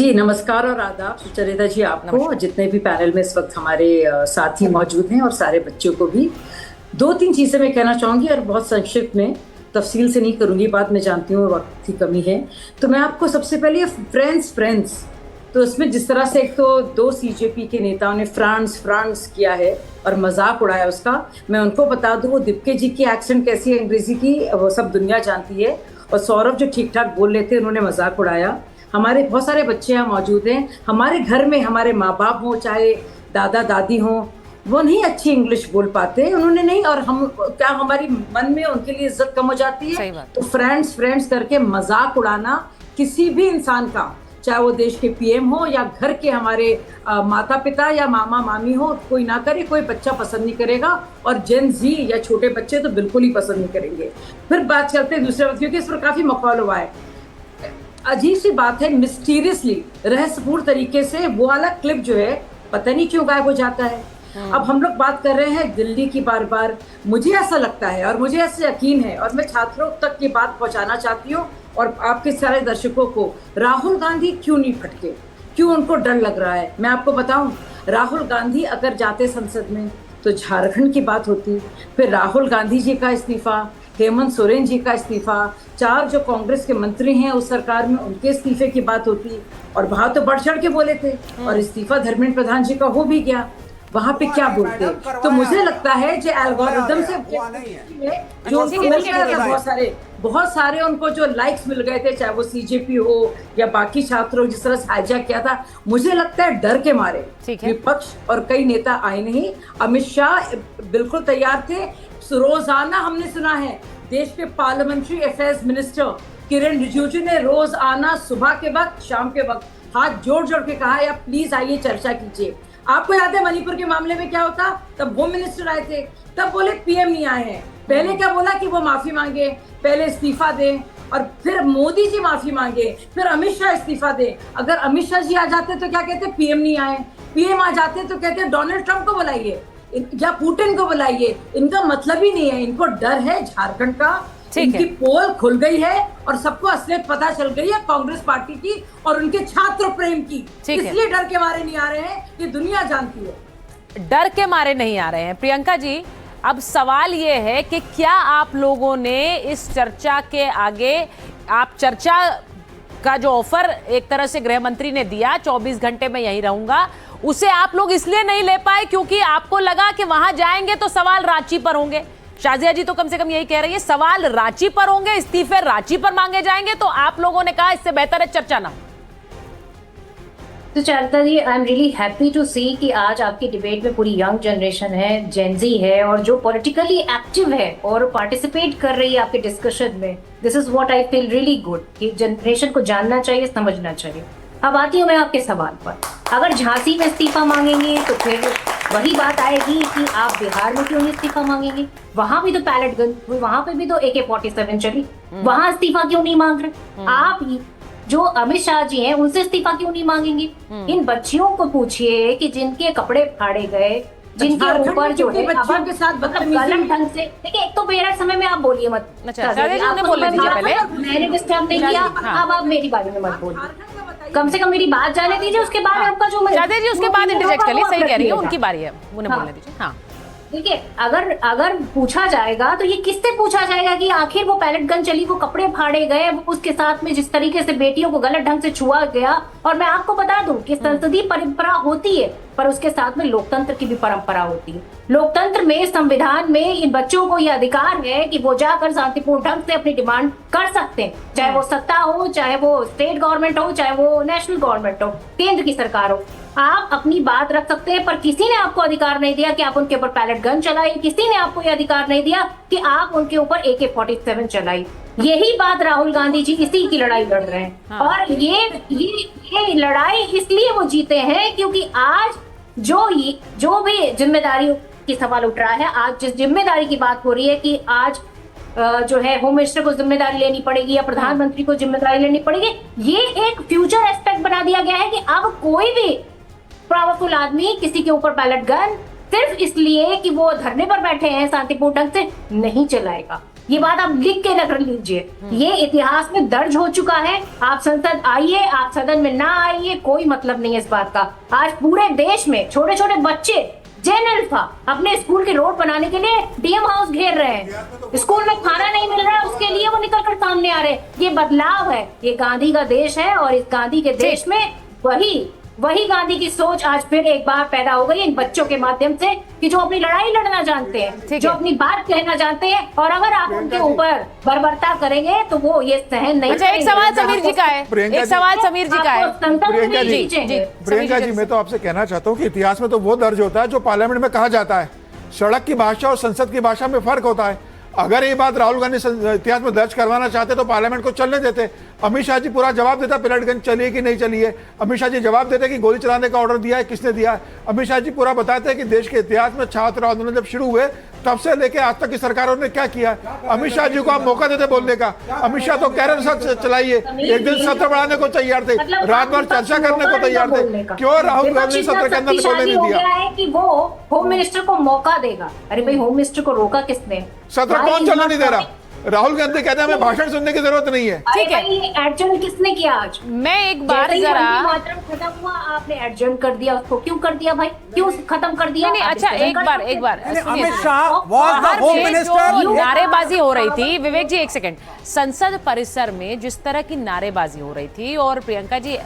जी, नमस्कार और आदाब सुचरिता जी आपको और जितने भी पैनल में इस वक्त हमारे साथी मौजूद हैं और सारे बच्चों को भी। 2-3 चीज़ें मैं कहना चाहूँगी और बहुत संक्षिप्त में, तफ़सील से नहीं करूँगी बात, मैं जानती हूँ वक्त की कमी है। तो मैं आपको सबसे पहले फ्रेंड्स तो इसमें जिस तरह से एक तो 2 सीजेपी के नेताओं ने फ्रांस किया है और मज़ाक उड़ाया उसका, मैं उनको बता दूँ वो दीप्के जी की एक्सेंट कैसी है अंग्रेज़ी की, वो सब दुनिया जानती है। और सौरभ जो ठीक-ठाक बोल लेते हैं उन्होंने मज़ाक उड़ाया। हमारे बहुत सारे बच्चे यहाँ मौजूद हैं, हमारे घर में हमारे माँ-बाप हों चाहे दादा-दादी हों, वो नहीं अच्छी इंग्लिश बोल पाते, उन्होंने नहीं, और हम क्या हमारी मन में उनके लिए इज्जत कम हो जाती है। तो फ्रेंड्स करके मजाक उड़ाना किसी भी इंसान का, चाहे वो देश के पीएम हो या घर के हमारे माता पिता या मामा मामी हो, कोई ना करे, कोई बच्चा पसंद नहीं करेगा और जेन जी या छोटे बच्चे तो बिल्कुल ही पसंद नहीं करेंगे। फिर बात करते हैं दूसरे वक्त, क्योंकि इस पर काफी मखौल हुआ है। अजीब सी बात है, मिस्टीरियसली रहस्यपूर्ण तरीके से वो वाला क्लिप जो है पता नहीं क्यों गायब हो जाता है। अब हम लोग बात कर रहे हैं दिल्ली की बार, मुझे ऐसा लगता है और मुझे ऐसा यकीन है और मैं छात्रों तक ये बात पहुंचाना चाहती हूँ और आपके सारे दर्शकों को, राहुल गांधी क्यों नहीं फटके, क्यों उनको डर लग रहा है। मैं आपको बताऊं, राहुल गांधी अगर जाते संसद में तो झारखंड की बात होती, फिर राहुल गांधी जी का इस्तीफा, हेमंत सोरेन जी का इस्तीफा, 4 जो कांग्रेस के मंत्री हैं उस सरकार में उनके इस्तीफे की बात होती, और वहां तो बढ़ चढ़ के बोले थे और इस्तीफा धर्मेंद्र प्रधान जी का हो भी गया, वहां पे क्या बोलते। तो मुझे लगता है जो एल्गोरिथम से जो उनको मिल गया था, बहुत सारे उनको जो लाइक्स मिल गए थे, चाहे वो सीजेपी हो या बाकी छात्रों जिस तरह से हाईजैक किया था, मुझे लगता है डर के मारे विपक्ष और कई नेता आए नहीं। अमित शाह बिल्कुल तैयार थे, रोजाना हमने सुना है देश के पार्लियामेंट्री अफेयर्स मिनिस्टर किरण रिजिजू ने रोज आना, सुबह के वक्त शाम के वक्त हाथ जोड़ के कहा या प्लीज आइए चर्चा कीजिए। आपको याद है मणिपुर के मामले में क्या होता, तब वो मिनिस्टर आए थे, तब बोले पीएम नहीं आए हैं, पहले क्या बोला कि वो माफी मांगे, पहले इस्तीफा दें, और फिर मोदी जी माफी मांगे, फिर अमित शाह इस्तीफा दे। अगर अमित शाह जी आ जाते तो क्या कहते, पीएम नहीं आए, पीएम आ जाते तो कहते डोनाल्ड ट्रंप को बुलाइए या पुतिन को बुलाइए। इनका मतलब ही नहीं है, इनको डर है झारखंड का, इनकी पोल खुल गई है और सबको असलियत पता चल गई है कांग्रेस पार्टी की और उनके छात्र प्रेम की, इसलिए डर के मारे नहीं आ रहे हैं, ये दुनिया जानती है। डर के मारे नहीं आ रहे हैं। प्रियंका जी, अब सवाल ये है कि क्या आप लोगों ने इस चर्चा के आगे, आप चर्चा का जो ऑफर एक तरह से गृह मंत्री ने दिया 24 घंटे में यहीं रहूंगा, उसे आप लोग इसलिए नहीं ले पाए क्योंकि आपको लगा कि वहां जाएंगे तो सवाल रांची पर होंगे। शाजिया जी तो कम से कम यही कह रही है, सवाल रांची पर होंगे, इस्तीफे रांची पर मांगे जाएंगे, तो आप लोगों ने कहा इससे बेहतर है चर्चा ना। तो चारता ji, I am really happy to see कि आज आपकी डिबेट में पूरी यंग जनरेशन है, जेनजी है और जो पॉलिटिकली एक्टिव है और पार्टिसिपेट कर रही है आपके डिस्कशन में। This is what I feel really good कि जनरेशन को जानना चाहिए, समझना चाहिए। अब आती हूँ मैं आपके सवाल पर। अगर झांसी में इस्तीफा मांगेंगे तो फिर वही बात आएगी कि आप बिहार में क्यों नहीं इस्तीफा मांगेंगे, वहां भी तो पैलेट गन, वहां पे भी तो AK-47 चली, वहां इस्तीफा क्यों नहीं मांग रहे आप? जो अमित शाह जी हैं उनसे इस्तीफा क्यों नहीं मांगेंगे? इन बच्चियों को पूछिए कि जिनके कपड़े फाड़े गए, जिनके ऊपर जो है बच्चियों के साथ गलत ढंग से, देखिए एक तो मेरा समय में आप बोलिए मत, मैंने डिस्टर्ब नहीं किया, अब आप मेरी बारे में मत बोलिए, कम से कम मेरी बात जाने दीजिए, उसके बाद आपका जो जी उसके बाद इंटरजेक्ट कर ली, सही कह रही है, उनकी बारी है, उन्हें बोलने दीजिए। हाँ देखिए, अगर पूछा जाएगा तो ये किससे पूछा जाएगा कि आखिर वो पैलेट गन चली, वो कपड़े फाड़े गए, उसके साथ में जिस तरीके से बेटियों को गलत ढंग से छुआ गया। और मैं आपको बता दूं कि संसदीय परंपरा होती है पर उसके साथ में लोकतंत्र की भी परंपरा होती है। लोकतंत्र में, संविधान में इन बच्चों को यह अधिकार है कि वो जाकर शांतिपूर्ण ढंग से अपनी डिमांड कर सकते हैं, चाहे वो सत्ता हो, चाहे वो स्टेट गवर्नमेंट हो, चाहे वो नेशनल गवर्नमेंट हो, केंद्र की सरकार हो। आप अपनी बात रख सकते हैं, पर किसी ने आपको अधिकार नहीं दिया कि आप उनके ऊपर पैलेट गन चलाइए, किसी ने आपको यह अधिकार नहीं दिया कि आप उनके ऊपर AK-47 चलाइए। यही बात राहुल गांधी जी इसी की लड़ाई लड़ रहे हैं। हाँ। और ये लड़ाई इसलिए वो जीते हैं क्योंकि आज जो भी जिम्मेदारी की सवाल उठ रहा है, आज जिस जिम्मेदारी की बात हो रही है कि आज जो है होम मिनिस्टर को जिम्मेदारी लेनी पड़ेगी या प्रधानमंत्री को जिम्मेदारी लेनी पड़ेगी, ये एक फ्यूचर एस्पेक्ट बना दिया गया है कि अब कोई भी पावरफुल आदमी किसी के ऊपर पैलेट गन सिर्फ इसलिए कि वो धरने पर बैठे हैं शांतिपूर्ण ढंग से नहीं चलाएगा। ये बात आप लिख के रख लीजिए, ये इतिहास में दर्ज हो चुका है। आप संसद आइए, आप सदन में ना आइए, कोई मतलब नहीं है इस बात का। आज पूरे देश में छोटे छोटे बच्चे जैन अल्फा अपने स्कूल के रोड बनाने के लिए डीएम हाउस घेर रहे हैं। स्कूल में खाना नहीं मिल रहा है, उसके लिए वो निकल कर सामने आ रहे हैं। ये बदलाव है, ये गांधी का देश है, और इस गांधी के देश में वही गांधी की सोच आज फिर एक बार पैदा हो गई इन बच्चों के माध्यम से, कि जो अपनी लड़ाई लड़ना जानते हैं, जो अपनी बात कहना जानते हैं, और अगर आप उनके ऊपर बर्बरता करेंगे तो वो ये सहन नहीं। अच्छा, एक सवाल समीर जी का है, एक सवाल समीर जी का है। प्रियंका जी, मैं तो आपसे कहना चाहता हूँ कि इतिहास में तो वो दर्ज होता है जो पार्लियामेंट में कहा जाता है। सड़क की भाषा और संसद की भाषा में फर्क होता है। अगर ये बात राहुल गांधी इतिहास में दर्ज करवाना चाहते तो पार्लियामेंट को चलने देते। अमित शाह जी पूरा जवाब देता पेलेट गन चली है कि नहीं चली है। अमित शाह जी जवाब देते कि गोली चलाने का ऑर्डर दिया है, किसने दिया है। अमित शाह जी पूरा बताते हैं कि देश के इतिहास में छात्र आंदोलन जब शुरू हुए तब से लेके आज तक की सरकारों ने क्या किया। अमित शाह जी को आप मौका देते बोलने का। अमित शाह तो कह रहे सच चलाइए, एक दिन सत्र बढ़ाने को तैयार थे, रात भर चर्चा करने को तैयार थे। क्यों राहुल गांधी सत्र के अंदर बोलने नहीं दिया है कि वो होम मिनिस्टर को मौका देगा। अरे भाई, होम मिनिस्टर को रोका किसने? सत्र कौन चलने नहीं दे रहा? राहुल गांधी कहते हैं हमें भाषण सुनने की जरूरत नहीं है। ठीक है, एडजर्न किसने किया आज? मैं एक बार जरा खत्म हुआ, आपने एडजर्न कर दिया उसको। क्यों कर दिया भाई? क्यों खत्म कर दिया? नहीं, अच्छा, एक बार Amit Shah was the home minister। नारेबाजी हो रही थी, विवेक जी एक सेकंड, संसद परिसर में जिस तरह की नारेबाजी हो रही थी, और प्रियंका जी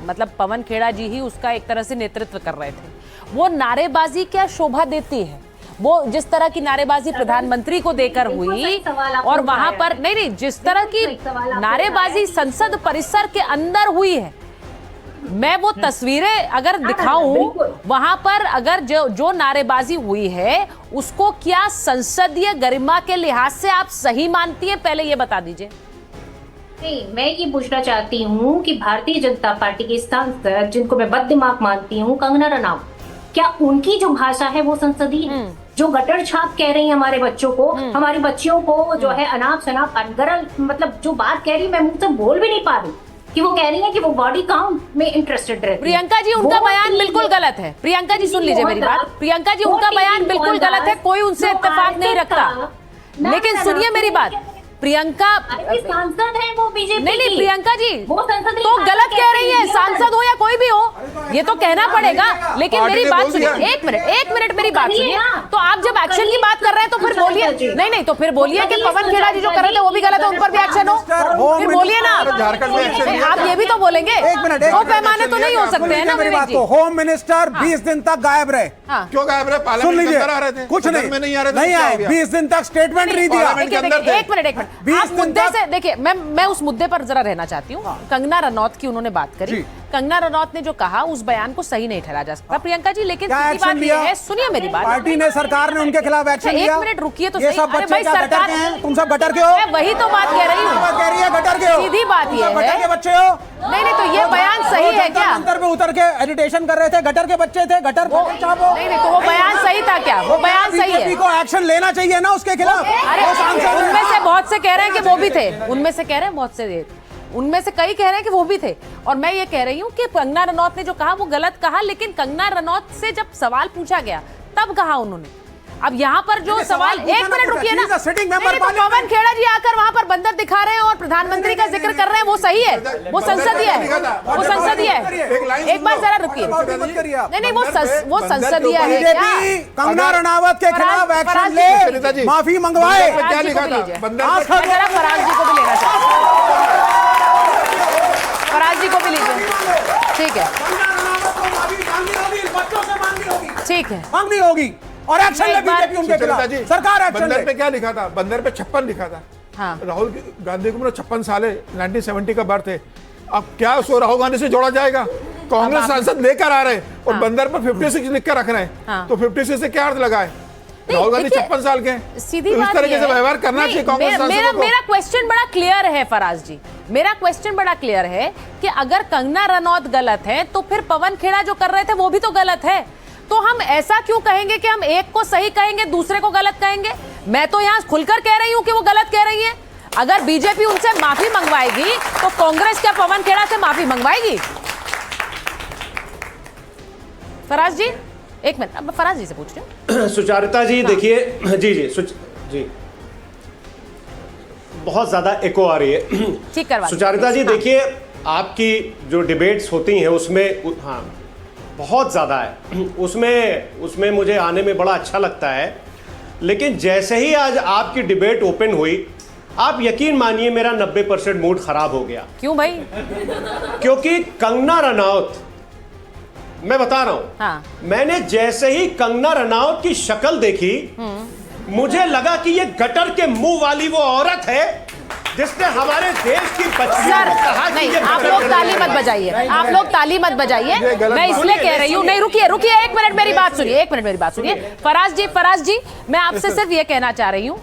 मतलब पवन खेड़ा जी ही उसका एक तरह से नेतृत्व कर रहे थे, वो नारेबाजी क्या शोभा देती है? वो जिस तरह की नारेबाजी प्रधानमंत्री को देकर हुई, और वहां पर नहीं, जिस तरह की नारेबाजी संसद परिसर के अंदर हुई है, मैं वो तस्वीरें अगर दिखाऊं वहां पर, अगर जो नारेबाजी हुई है उसको क्या संसदीय गरिमा के लिहाज से आप सही मानती है? पहले ये बता दीजिए। नहीं, मैं ये पूछना चाहती हूँ कि भारतीय जनता पार्टी की सांसद, जिनको मैं बददिमाग मानती हूँ, कंगना रनौत, क्या उनकी जो भाषा है वो संसदीय है? जो गटर छाप कह रही है हमारे बच्चों को, हमारी बच्चियों को जो है अनाप शनाप अनगरल, मतलब जो बात कह रही है मैं मुंह से बोल भी नहीं पा रही, कि वो कह रही है कि वो बॉडी काउंट में इंटरेस्टेड रहती है। प्रियंका जी, उनका बयान बिल्कुल गलत है। प्रियंका जी सुन लीजिए मेरी बात, प्रियंका जी उनका बयान बिल्कुल गलत है, कोई उनसे इत्तेफाक नहीं रखता। लेकिन सुनिए मेरी बात, प्रियंका सांसद है वो बीजेपी। नहीं, प्रियंका जी वो संसद तो गलत कह रही है, सांसद हो या कोई भी हो, ये तो कहना पड़ेगा। लेकिन मेरी बात सुनिए, एक मिनट मेरी बात सुनिए। तो आप जब एक्शन की बात कर रहे हैं तो फिर बोलिए, नहीं तो फिर बोलिए कि पवन खेड़ा जी जो कर रहे थे वो भी गलत है, उन पर भी एक्शन हो, फिर बोलिए ना। आप ये भी तो बोलेंगे, दो पैमाने तो नहीं हो सकते हैं ना विवेक जी। होम मिनिस्टर 20 दिन तक गायब रहे। क्यों गायब रहे? सुन लीजिए, कुछ नहीं आए, 20 दिन तक स्टेटमेंट नहीं दिया। एक मिनट आप मुद्दे से देखिए, मैं उस मुद्दे पर जरा रहना चाहती हूँ। कंगना रनौत की उन्होंने बात करी, कंगना रनौत ने जो कहा उस बयान को सही नहीं ठहरा जा सकता प्रियंका जी। लेकिन बात यह है, सुनिए मेरी बात, पार्टी ने, सरकार ने उनके खिलाफ एक्शन लिया। एक मिनट रुकिए तो ये सही। सब बच्चे क्या गटर के हैं? तुम सब गटर के हो? मैं वही तो बात कह रही हूँ, कह रही है गटर के हो। सीधी बात ये है, गटर के बच्चे हो। नहीं तो ये बयान सही है क्या? अंतर पे उतर के एजिटेशन कर रहे थे, गटर के बच्चे थे, गटर नहीं तो वो बयान सही था क्या? वो बयान सही है, को एक्शन लेना चाहिए ना उसके खिलाफ। अरे उनमें से बहुत से कह रहे हैं कि वो भी थे, उनमें से कह रहे हैं बहुत से, उनमें से कई कह रहे हैं कि वो भी थे। और मैं ये कह रही हूँ कि कंगना रनौत ने जो कहा वो गलत कहा, लेकिन कंगना रनौत से जब सवाल पूछा गया तब कहा उन्होंने। अब यहाँ पर जो सवाल, एक मिनट रुकिए ना, नहीं तो पवन खेड़ा जी आकर वहाँ पर बंदर दिखा रहे हैं और प्रधानमंत्री का जिक्र कर रहे हैं, वो सही है, वो संसदीय है, वो संसदीय है। एक बार जरा रुकिए, नहीं वो संसदीय है क्या? कंगना रनावत के खिलाफ एक्शन ले, माफी मंगवाए। क्या लिखा था? जरा फराज जी को भी लेना चाहते, फराज जी को भी लीजिए, ठीक है, ठीक है, मांगनी होगी और एक्शन ले बीजेपी उनके खिलाफ, सरकार एक्शन ले। बंदर पे क्या लिखा था? बंदर पे 56 लिखा था। हाँ। राहुल गांधी को 56 साल है, 1970 का बर्थ है। अब क्या उसको राहुल गांधी से जोड़ा जाएगा? कांग्रेस सांसद लेकर आ रहे हैं और बंदर पर 56 लिख कर रख रहे हैं, तो 56 से क्या अर्थ लगाए? राहुल गांधी 56 साल के हैं, सीधी इस तरीके से व्यवहार करना चाहिए कांग्रेस सांसदों को। मेरा क्वेश्चन बड़ा क्लियर है फराज जी, मेरा क्वेश्चन बड़ा क्लियर है कि अगर कंगना रनौत गलत है तो फिर पवन खेड़ा जो कर रहे थे वो भी तो गलत है। तो हम ऐसा क्यों कहेंगे कि हम एक को सही कहेंगे दूसरे को गलत कहेंगे? मैं तो यहाँ खुलकर कह रही हूँ कि वो गलत कह रही है। अगर बीजेपी उनसे माफी मंगवाएगी तो कांग्रेस क्या पवन खेड़ा से माफी मंगवाएगी? फराज जी एक मिनट, अब फराज जी से पूछ रही हूँ। सुचारिता जी देखिए, जी बहुत ज्यादा एको आ रही है। ठीक करवा सुचारिता जी, देखिए आपकी जो डिबेट्स होती हैं उसमें हाँ बहुत ज़्यादा है, उसमें मुझे आने में बड़ा अच्छा लगता है। लेकिन जैसे ही आज आपकी डिबेट ओपन हुई, आप यकीन मानिए मेरा 90% मूड खराब हो गया। क्यों भाई? क्योंकि कंगना रनौत, मैं बता रहा हूं, हाँ। मैंने जैसे ही कंगना रनौत की शक्ल देखी, मुझे लगा कि ये गटर के मुंह वाली वो औरत है जिसने हमारे देश की बच्चियों को कहा कि ये आप लोग ताली मत बजाइए, आप लोग ताली मत बजाइए। मैं इसलिए कह रही हूँ, नहीं रुकिए रुकिए, एक मिनट मेरी बात सुनिए, एक मिनट मेरी बात सुनिए। फराज जी मैं आपसे सिर्फ ये कहना चाह रही हूँ,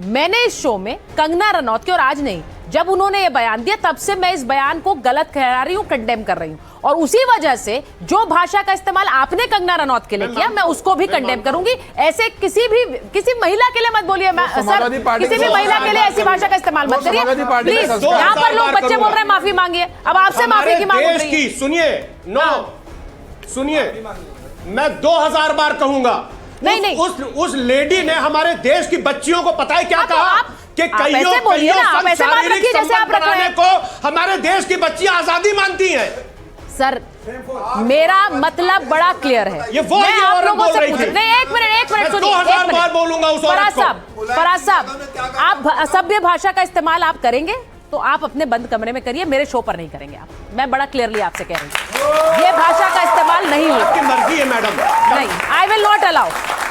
मैंने इस शो में कंगना रनौत के, और आज नहीं, जब उन्होंने ये बयान दिया तब से मैं इस बयान को गलत कह रही हूँ, कंडेम कर रही हूँ, और उसी वजह से जो भाषा का इस्तेमाल आपने कंगना रनौत के लिए किया, मैं उसको भी कंडेम करूंगी। ऐसे किसी महिला के लिए मत बोलिए, सर किसी भी महिला के लिए ऐसी भाषा का इस्तेमाल मत करिए प्लीज। यहाँ पर लोग बच्चे बोल रहे हैं माफी मांगिए, अब आपसे माफी की मांग हो रही है। सुनिए, मैं 2000 बार कहूंगा, नहीं उस लेडी ने हमारे देश की बच्चियों को पता है क्या कहा कि कईयों शारीरिक संबंध बनाने को हमारे देश की बच्चियां आजादी मानती हैं। सर मेरा मतलब बड़ा क्लियर है, ये वो मैं आप लोगों से पूछ, नहीं एक मिनट सुनिए, 2000 बार बोलूंगा उस औरत को। फराज साहब आप सभ्य भाषा का इस्तेमाल आप करेंगे तो आप अपने बंद कमरे में करिए, मेरे शो पर नहीं करेंगे आप। मैं बड़ा क्लियरली आपसे कह रही हूँ, ये भाषा का इस्तेमाल नहीं होगा। आपकी मर्जी है मैडम। नहीं, आई विल नॉट अलाउ।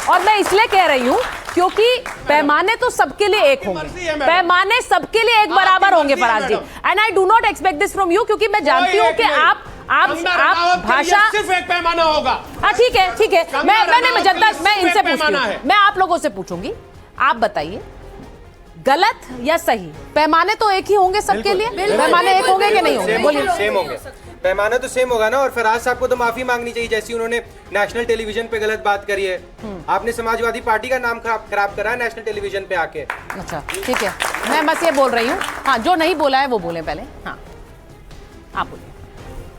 और मैं इसलिए कह रही हूँ क्योंकि पैमाने तो सबके लिए एक होंगे, पैमाने सबके लिए एक बराबर होंगे Faraz ji, and I do not expect this from you, क्योंकि मैं जानती हूँ कि आप भाषा सिर्फ एक पैमाना होगा। हाँ ठीक है, मैं जनता, मैं इनसे पूछती हूँ, मैं आप लोगों से पूछूंगी, आप बताइए गलत या सही? पैमाने तो एक ही होंगे सबके लिए, पैमाने एक होंगे कि नहीं होंगे? बोलिए। सेम होंगे, पैमाना तो सेम होगा ना। और फराज साहब को तो माफी मांगनी चाहिए, जैसी उन्होंने नेशनल टेलीविजन पे गलत बात करी है। आपने समाजवादी पार्टी का नाम खराब करा है नेशनल टेलीविजन पे आके। अच्छा ठीक है, मैं बस ये बोल रही हूँ, हाँ जो नहीं बोला है वो बोले पहले। हाँ आप बोलिए।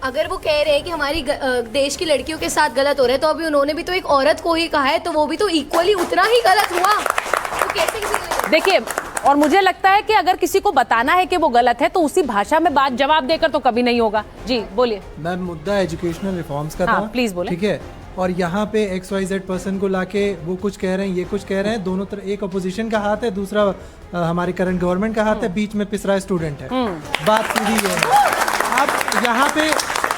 अगर वो कह रहे हैं कि हमारी देश की लड़कियों के साथ गलत हो रहा है, तो अभी उन्होंने भी तो एक औरत को ही कहा है, तो वो भी तो इक्वली उतना ही गलत हुआ। तो कैसे किसी देखिए, और मुझे लगता है कि अगर किसी को बताना है कि वो गलत है तो उसी भाषा में बात जवाब देकर तो कभी नहीं होगा। जी बोलिए। मैम मुद्दा एजुकेशनल रिफॉर्म्स का हाँ, था, प्लीज बोले। ठीक है, और यहाँ पे XYZ पर्सन को लाके वो कुछ कह रहे हैं, ये कुछ कह रहे हैं, दोनों तरफ एक अपोजिशन का हाथ है, दूसरा हमारी करंट गवर्नमेंट का हाथ है, बीच में पिसरा स्टूडेंट है। बात सीधी है। आप यहाँ पे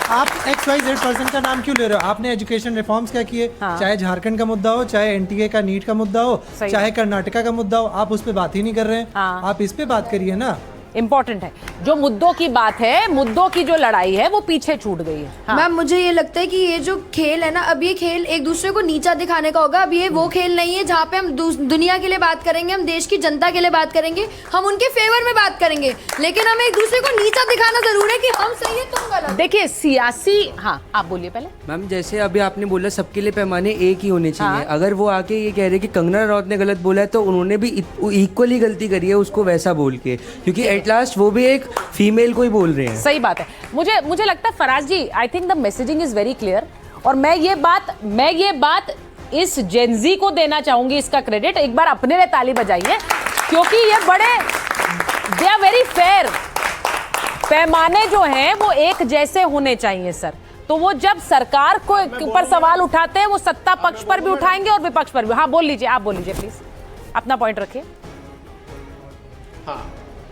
आप XYZ पर्सन का नाम क्यों ले रहे हो? आपने एजुकेशन रिफॉर्म्स क्या किए? हाँ। चाहे झारखंड का मुद्दा हो, चाहे NTA का नीट का मुद्दा हो, चाहे कर्नाटका का मुद्दा हो, आप उस पे बात ही नहीं कर रहे हैं। हाँ। आप इस पे बात करिए ना। इंपॉर्टेंट है, जो मुद्दों की बात है, मुद्दों की जो लड़ाई है वो पीछे छूट गई है। हाँ। मैम मुझे ये लगता है कि ये जो खेल है ना, अब ये खेल एक दूसरे को नीचा दिखाने का होगा। अब ये वो खेल नहीं है जहाँ पे हम दुनिया के लिए बात करेंगे, हम देश की जनता के लिए बात करेंगे, हम उनके फेवर में बात करेंगे, लेकिन हमें एक दूसरे को नीचा दिखाना जरूर है कि हम सही है तुम गलत। देखिए सियासी, हाँ आप बोलिए पहले। मैम जैसे अभी आपने बोला सबके लिए पैमाने एक ही होने चाहिए। हाँ। अगर वो आके ये कह रहे कि कंगना रनौत ने गलत बोला है, तो उन्होंने भी इक्वली गलती करी है उसको वैसा बोल के, क्योंकि एट लास्ट वो भी एक फीमेल को ही बोल रहे हैं। सही बात है। मुझे लगता है Faraz ji, I think the messaging is very clear, और मैं ये बात इस जेनजी को देना चाहूंगी इसका क्रेडिट। एक बार अपने लिए ताली बजाइए, क्योंकि ये बड़े दे आर वेरी फेयर। पैमाने जो हैं वो एक जैसे होने चाहिए सर। तो वो जब सरकार को ऊपर सवाल उठाते हैं, वो सत्ता पक्ष पर भी उठाएंगे और विपक्ष पर भी। हाँ बोल लीजिए, आप बोल लीजिए प्लीज, अपना पॉइंट रखिए। हाँ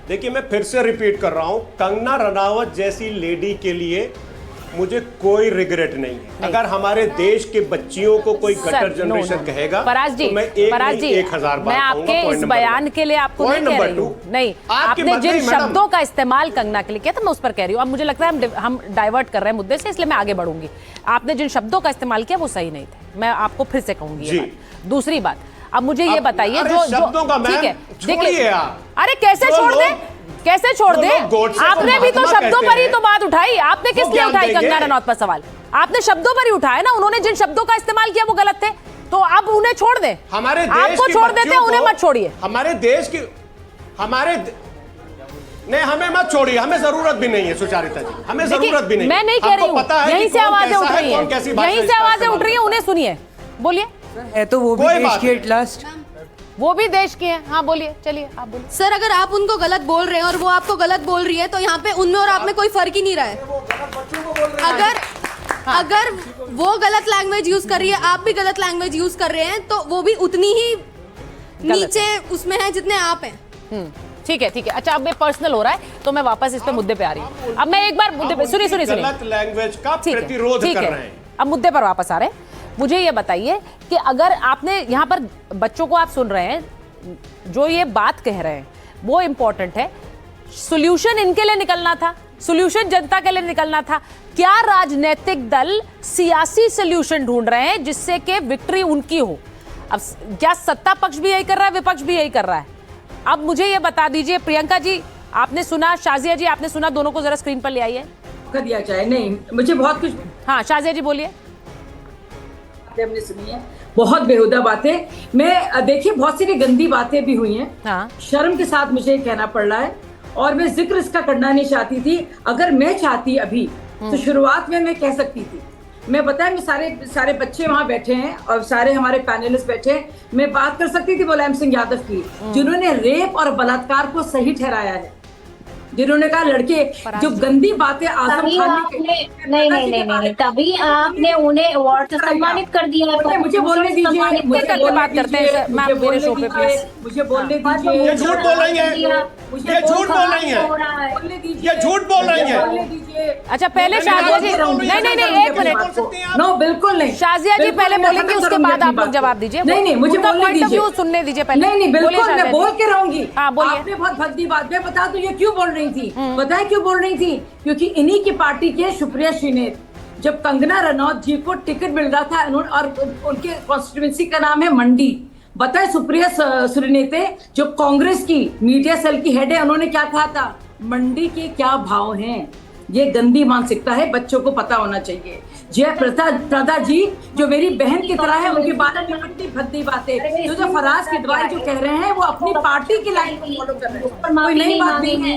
देखिए, मैं फिर से रिपीट कर रहा हूं, कंगना रनावत जैसी लेडी के लिए मुझे कोई रिग्रेट नहीं है। अगर हमारे देश के बच्चियों को कोई गटर जनरेशन कहेगा, फराज जी, तो मैं एक नहीं 1000 बार मैं आपके इस बयान के लिए आपको नहीं कह रही हूँ, नहीं, आपने जिन शब्दों का इस्तेमाल कंगना के लिए किया था मैं उस पर कह रही हूँ। अब मुझे लगता है हम डाइवर्ट कर रहे हैं मुद्दे से, इसलिए मैं आगे बढ़ूंगी। आपने जिन शब्दों का इस्तेमाल किया वो सही नहीं थे, मैं आपको फिर से कहूंगी। दूसरी बात, अब मुझे ये बताइए, जो ठीक है देखिए, अरे कैसे छोड़ दे, कैसे छोड़ दे? आपने भी तो शब्दों पर ही तो बात उठाई। आपने किस लिए उठाई कंगना रनौत पर सवाल? आपने शब्दों पर ही उठाया ना। उन्होंने जिन शब्दों का इस्तेमाल किया वो गलत थे, तो अब उन्हें छोड़ दे। हमारे देश आपको छोड़ देते हैं, उन्हें मत छोड़िए। हमारे देश की नहीं, हमें मत छोड़िए, हमें जरूरत भी नहीं है सुचारिता जी, हमें जरूरत भी नहीं। मैं नहीं कह रही हूँ, यहीं से आवाजें उठ रही हैं, यहीं से आवाजें उठ रही हैं, उन्हें सुनिए, बोलिए। है तो वो भी देश की एट लास्ट। वो भी देश की है। हाँ बोलिए, चलिए आप बोलिए। सर अगर आप उनको गलत बोल रहे हैं और वो आपको गलत बोल रही है तो यहाँ पे उनमें और आप में कोई फर्क ही नहीं रहा है। अगर वो गलत लैंग्वेज यूज कर रही है, आप भी गलत लैंग्वेज यूज कर रहे हैं, तो वो भी उतनी ही नीचे उसमें है जितने आप हैं। ठीक है, ठीक है। अच्छा, अब ये पर्सनल हो रहा है तो मैं वापस इस पे मुद्दे पे आ रही हूँ। अब मैं एक बार मुद्दे पे, सुनिए गलत लैंग्वेज का प्रतिरोध कर रहे हैं। अब मुद्दे पर वापस आ रहे हैं। मुझे ये बताइए कि अगर आपने यहाँ पर बच्चों को आप सुन रहे हैं, जो ये बात कह रहे हैं वो इंपॉर्टेंट है। सॉल्यूशन इनके लिए निकलना था, सॉल्यूशन जनता के लिए निकलना था। क्या राजनीतिक दल सियासी सॉल्यूशन ढूंढ रहे हैं जिससे कि विक्ट्री उनकी हो? अब क्या सत्ता पक्ष भी यही कर रहा है, विपक्ष भी यही कर रहा है? अब मुझे ये बता दीजिए, प्रियंका जी आपने सुना, शाजिया जी आपने सुना, दोनों को जरा स्क्रीन पर ले आइए। कर दिया जाए। नहीं, मुझे बहुत कुछ, हाँ शाजिया जी बोलिए। हमने सुनी है बहुत बेहुदा बातें। मैं देखिए बहुत सारी गंदी बातें भी हुई हैं। हाँ। शर्म के साथ मुझे कहना पड़ रहा है और मैं जिक्र इसका करना नहीं चाहती थी। अगर मैं चाहती अभी तो शुरुआत में मैं कह सकती थी। मैं बताया, मैं सारे बच्चे वहां बैठे हैं और सारे हमारे पैनलिस्ट बैठे हैं। मैं बात कर सकती थी मुलायम सिंह यादव की, जिन्होंने रेप और बलात्कार को सही ठहराया है, जिन्होंने कहा लड़के जो गंदी बातें आजम खान नहीं, तभी आपने उन्हें अवार्ड से सम्मानित कर दिया है। मुझे बोलने दीजिए, बात करते हैं मैम, मेरे शो पे प्लीज। मुझे बोलने दीजिए। ये झूठ बोल रही है, ये झूठ बोल रही है, ये झूठ बोल रही है। अच्छा पहले शाजिया जी, नहीं एक मिनट, नो बिल्कुल नहीं। शाजिया जी पहले बोलेंगे, उसके बाद आप लोग जवाब दीजिए। नहीं, मुझे बोलने दीजिए, सुनने दीजिए पहले। नहीं बिल्कुल, मैं बोल के रहूंगी। हाँ बोलिए। आपने बहुत भद्दी बात, मैं बता दूं ये क्यों बोल रही थी। बताए क्यों बोल रही थी? क्योंकि इन्हीं की पार्टी के सुप्रिया श्रीनेत, जब कंगना रनौत जी को टिकट मिल रहा था और उनके कॉन्स्टिट्यूएंसी का नाम है मंडी, बताए सुप्रिया श्रीनेते जो कांग्रेस की मीडिया सेल की हेड है, उन्होंने क्या कहा था? मंडी के क्या भाव हैं? ये गंदी मानसिकता है, बच्चों को पता होना चाहिए। जय प्रदा जी जो मेरी बहन की तरह है, उनके बारे में कितनी भद्दी बातें, जो फराज की दवाई जो कह रहे हैं वो अपनी पार्टी की लाइन को फॉलो कर रहे हैं, कोई नई बात नहीं है।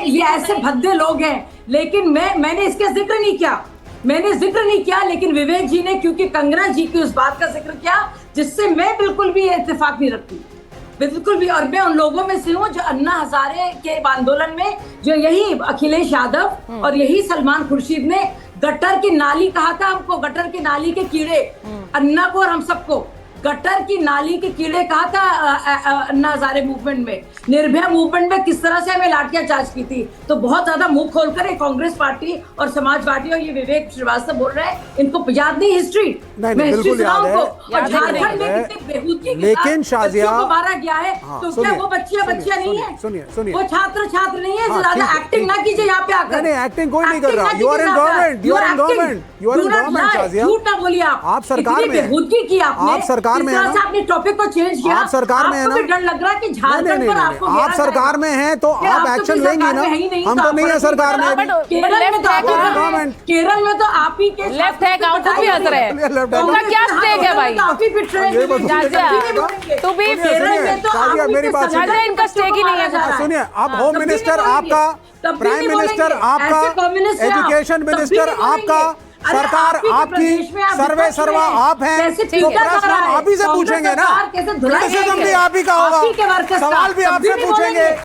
ये ऐसे भद्दे लोग हैं। लेकिन मैंने इसका जिक्र नहीं किया, लेकिन विवेक जी ने, क्योंकि कंगना जी की उस बात का जिक्र किया जिससे मैं बिल्कुल भी इत्तेफाक नहीं रखती, बिल्कुल भी। और मैं उन लोगों में से हूँ जो अन्ना हजारे के आंदोलन में, जो यही अखिलेश यादव और यही सलमान खुर्शीद ने गटर की नाली कहा था हमको, गटर की नाली के कीड़े, अन्ना को और हम सबको गटर की नाली के कीड़े कहा था अन्ना हजारे मूवमेंट में, निर्भया मूवमेंट में किस तरह से हमें लाठियां चार्ज की थी। तो बहुत ज्यादा मुंह खोलकर कांग्रेस पार्टी और समाजवादी और ये विवेक श्रीवास्तव बोल रहे हैं, इनको याद नहीं हिस्ट्री। नहीं, बिल्कुल याद है। झारखंड में कितने बेहूदगी लेकिन शाजिया को मारा गया है, तो क्या वो बच्चियां नहीं है? सुनिए, वो छात्र नहीं है। ज्यादा एक्टिंग ना कीजिए यहाँ पे आकर। नहीं, एक्टिंग कोई नहीं कर रहा। You are in government Shazia, झूठ ना बोलिए आप सरकार में, बेहूदगी की आपने, आप सरकार में है ना, आपने टॉपिक को चेंज किया, आप सरकार में है ना, डर लग रहा है कि झारखंड पर आपको आप सरकार में हैं तो आप एक्शन लेंगी ना, हम तो नहीं है सरकार में। केरल में तो आप ही के लेफ्ट है, गाँव को भी हंस रहे हैं, उनका क्या स्टेक है भाई? आप ही पिट रहे हैं। तू भी मेरी बात सुनिए, इनका स्टेक ही नहीं है। सुनिए, अब होम मिनिस्टर आपका, प्राइम मिनिस्टर आपका, एजुकेशन मिनिस्टर आपका, सरकार आपकी, सर्वे सर्वा आप हैं, तो प्रश्न आप ही से पूछेंगे ना, क्रिटिसिज्म भी आप ही का होगा, सवाल भी आपसे पूछेंगे।